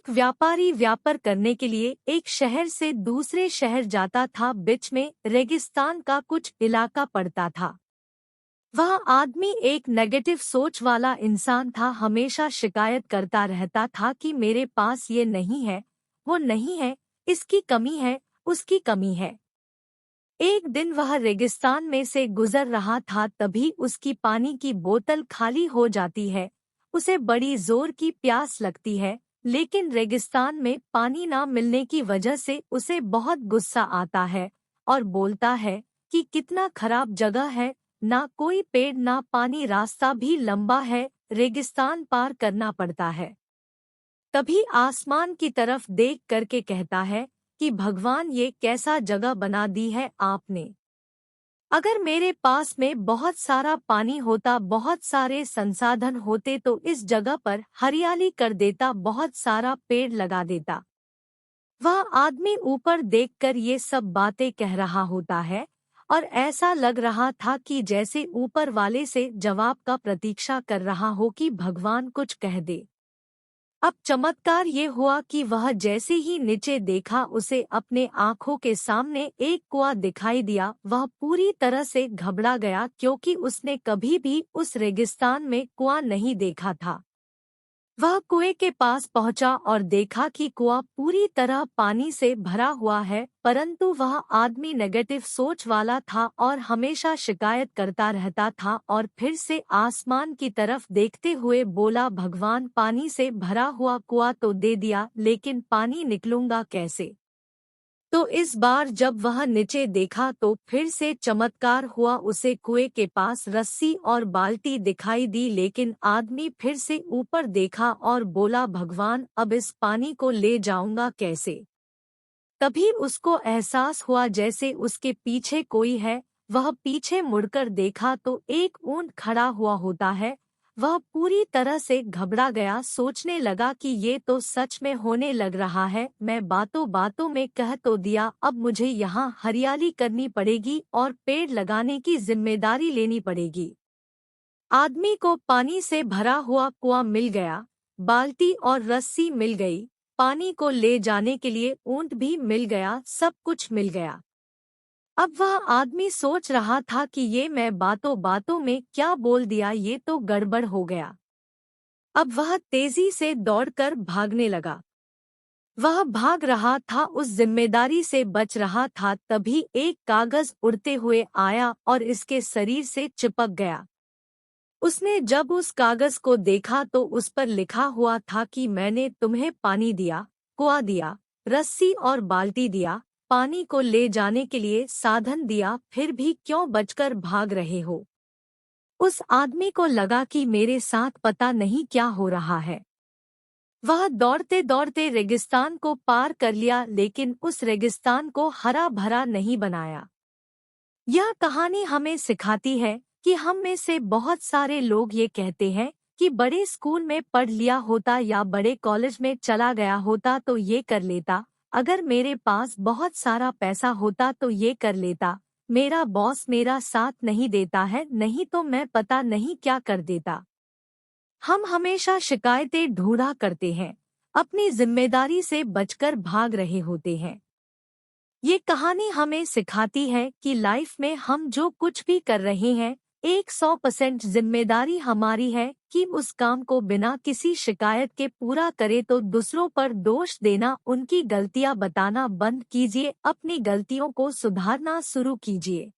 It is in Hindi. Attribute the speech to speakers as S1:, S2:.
S1: एक व्यापारी व्यापार करने के लिए एक शहर से दूसरे शहर जाता था। बीच में रेगिस्तान का कुछ इलाका पड़ता था। वह आदमी एक नेगेटिव सोच वाला इंसान था। हमेशा शिकायत करता रहता था कि मेरे पास ये नहीं है, वो नहीं है, इसकी कमी है, उसकी कमी है। एक दिन वह रेगिस्तान में से गुजर रहा था, तभी उसकी पानी की बोतल खाली हो जाती है। उसे बड़ी जोर की प्यास लगती है, लेकिन रेगिस्तान में पानी ना मिलने की वजह से उसे बहुत गुस्सा आता है और बोलता है कि कितना खराब जगह है, ना कोई पेड़ ना पानी, रास्ता भी लंबा है, रेगिस्तान पार करना पड़ता है। तभी आसमान की तरफ देख करके कहता है कि भगवान, ये कैसा जगह बना दी है आपने। अगर मेरे पास में बहुत सारा पानी होता, बहुत सारे संसाधन होते तो इस जगह पर हरियाली कर देता, बहुत सारा पेड़ लगा देता। वह आदमी ऊपर देखकर ये सब बातें कह रहा होता है और ऐसा लग रहा था कि जैसे ऊपर वाले से जवाब का प्रतीक्षा कर रहा हो कि भगवान कुछ कह दे। अब चमत्कार ये हुआ कि वह जैसे ही नीचे देखा, उसे अपने आँखों के सामने एक कुआं दिखाई दिया। वह पूरी तरह से घबरा गया क्योंकि उसने कभी भी उस रेगिस्तान में कुआं नहीं देखा था। वह कुएं के पास पहुंचा और देखा कि कुआं पूरी तरह पानी से भरा हुआ है, परंतु वह आदमी नेगेटिव सोच वाला था और हमेशा शिकायत करता रहता था और फिर से आसमान की तरफ देखते हुए बोला, भगवान, पानी से भरा हुआ कुआं तो दे दिया, लेकिन पानी निकलूंगा कैसे। तो इस बार जब वह नीचे देखा तो फिर से चमत्कार हुआ। उसे कुएं के पास रस्सी और बाल्टी दिखाई दी, लेकिन आदमी फिर से ऊपर देखा और बोला, भगवान, अब इस पानी को ले जाऊंगा कैसे। तभी उसको एहसास हुआ जैसे उसके पीछे कोई है। वह पीछे मुड़कर देखा तो एक ऊंट खड़ा हुआ होता है। वह पूरी तरह से घबरा गया, सोचने लगा कि ये तो सच में होने लग रहा है। मैं बातों बातों में कह तो दिया, अब मुझे यहाँ हरियाली करनी पड़ेगी और पेड़ लगाने की जिम्मेदारी लेनी पड़ेगी। आदमी को पानी से भरा हुआ कुआं मिल गया, बाल्टी और रस्सी मिल गई, पानी को ले जाने के लिए ऊंट भी मिल गया, सब कुछ मिल गया। अब वह आदमी सोच रहा था कि ये मैं बातों बातों में क्या बोल दिया, ये तो गड़बड़ हो गया। अब वह तेजी से दौड़कर भागने लगा। वह भाग रहा था, उस जिम्मेदारी से बच रहा था। तभी एक कागज उड़ते हुए आया और इसके शरीर से चिपक गया। उसने जब उस कागज को देखा तो उस पर लिखा हुआ था कि मैंने तुम्हें पानी दिया, कुआं दिया, रस्सी और बाल्टी दिया, पानी को ले जाने के लिए साधन दिया, फिर भी क्यों बचकर भाग रहे हो। उस आदमी को लगा कि मेरे साथ पता नहीं क्या हो रहा है। वह दौड़ते दौड़ते रेगिस्तान को पार कर लिया, लेकिन उस रेगिस्तान को हरा भरा नहीं बनाया। यह कहानी हमें सिखाती है कि हम में से बहुत सारे लोग ये कहते हैं कि बड़े स्कूल में पढ़ लिया होता या बड़े कॉलेज में चला गया होता तो ये कर लेता, अगर मेरे पास बहुत सारा पैसा होता तो ये कर लेता, मेरा बॉस मेरा साथ नहीं देता है, नहीं तो मैं पता नहीं क्या कर देता। हम हमेशा शिकायतें ढूंढा करते हैं, अपनी जिम्मेदारी से बचकर भाग रहे होते हैं। ये कहानी हमें सिखाती है कि लाइफ में हम जो कुछ भी कर रहे हैं, 100% जिम्मेदारी हमारी है कि उस काम को बिना किसी शिकायत के पूरा करे। तो दूसरों पर दोष देना, उनकी गलतियां बताना बंद कीजिए, अपनी गलतियों को सुधारना शुरू कीजिए।